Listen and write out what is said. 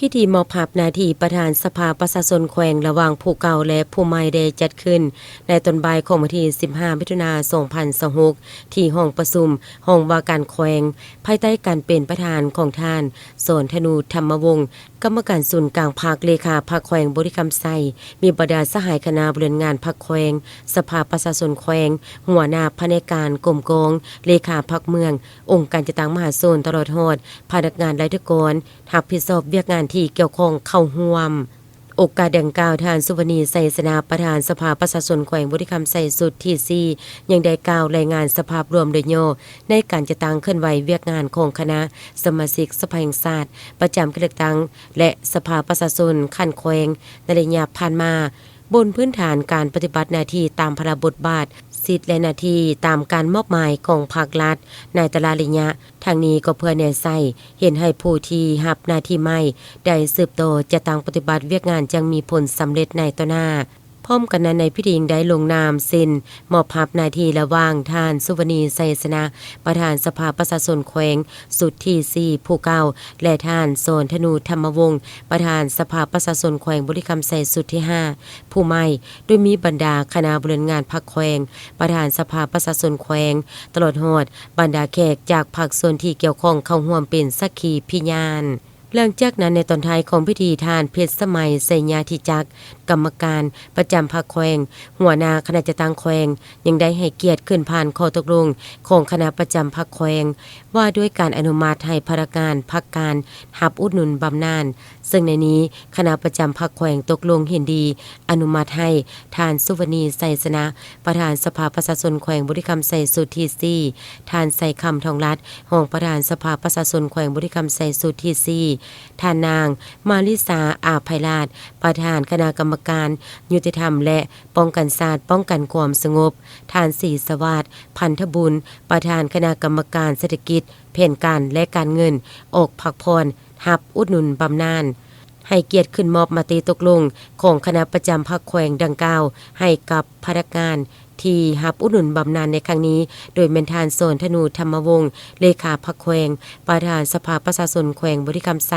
พิธีมอบภาพหนาทีประธานสภาประชาชนแขวงระหว่างผู้เก่าและผู้ใหม่ได้จัดขึ้นในตอนบ่ายของวันที่ 15 มิถุนายน 2026 ที่ห้องประชุมห้องว่าการแขวงภายใต้การเป็นประธานของท่านสนธนูธรรมวงศ์กรรมการศูนย์กลางภาคเลขาภาคแขวงบริคำไซมีบรรดาสหายคณะบริหารงานภาคแขวงสภาประชาชนแขวงหัวหน้าแผนกการกรมกองเลขาภาคเมืององค์การจัดตั้งมหาชนตลอดฮอดพนักงานรายกรรับผิดชอบเวียกงานที่เกี่ยวข้องเข้าร่วมโอกาสดังกล่าวท่านสุวรรณีไสสนาประธานสภาประชาชนแขวงบริคำไสสุดที่4ยังได้กล่าวรายงานสภาพรวมโดยย่อในการจะตั้งเคลื่อนไหวเวียกงานของคณะสมาชิกสภาแห่งชาติประจำการเลือกตั้งและสภาประชาชนขั้นแขวงในระยะผ่านมาบนพื้นฐานการปฏิบัติหน้าที่ตามพระบทบาทสิทธิและหน้าที่ตามการมอบหมายของภาครัฐในแต่ละระยะทางนี้ก็เพื่อแน่ใส่เห็นให้ผู้ที่รับหน้าที่ใหม่ได้สืบโตจะตั้งปฏิบัติเวียกงานจังมีผลสำเร็จในต่อหน้าพร้อมกันนั้นในพิธีได้ลงนามเซ็นมอบภาพหน้าที่ระหว่างท่านสุวรรณีไสสนาประธานสภาประชาชนแขวงสุดที่4ผู้เก่าและท่านสนธนูธรรมวงศ์ประธานสภาประชาชนแขวงบริคำไสสุดที่5ผู้ใหม่โดยมีบรรดาคณะบริหารงานภาคแขวงประธานสภาประชาชนแขวงตลอดฮอดบรรดาแขกจากภาคส่วนที่เกี่ยวข้องเข้าร่วมเป็นสักขีพยานหลังจากนั้นในตอนท้ายของพิธีทานเพชรสมัยไสญาธิจักรกรรมการประจำภาคแขวงหัวหน้าคณะจัดตั้งแขวงยังได้ให้เกียรติขึ้นผ่านข้อตกลงของคณะประจำภาคแขวงว่าด้วยการอนุมัติให้พนักงานภาคการรับอุดหนุนบำนาญซึ่งในนี้คณะประจำภาคแขวงตกลงเห็นดีอนุมัติให้ท่านสุวรรณีไสสนาประธานสภาประชาชนแขวงบริคำไสสุดที่4ท่านไสคำทองรัตน์รองประธานสภาประชาชนแขวงบริคำไสสุดที่4ท่านนางมาริสาอาภัยราชประธานคณะกรรมการยุติธรรมและป้องกันศาสตร์ป้องกันความสงบท่านศรีสวัสดิ์พันธบุญประธานคณะกรรมการเศรษฐกิจแผนการและการเงินออกพักพรรับอุดหนุนบำนาญให้เกียรติขึ้นมอบมติตกลงของคณะประจำภาคแขวงดังกล่าวให้กับพนักงานที่รับอุดหนุนบำนาญในครั้งนี้โดยเมนทานโซนธนูธรรมวงศ์เลขาภาคแขวงประธานสภาประชาชนแขวงบริคำไส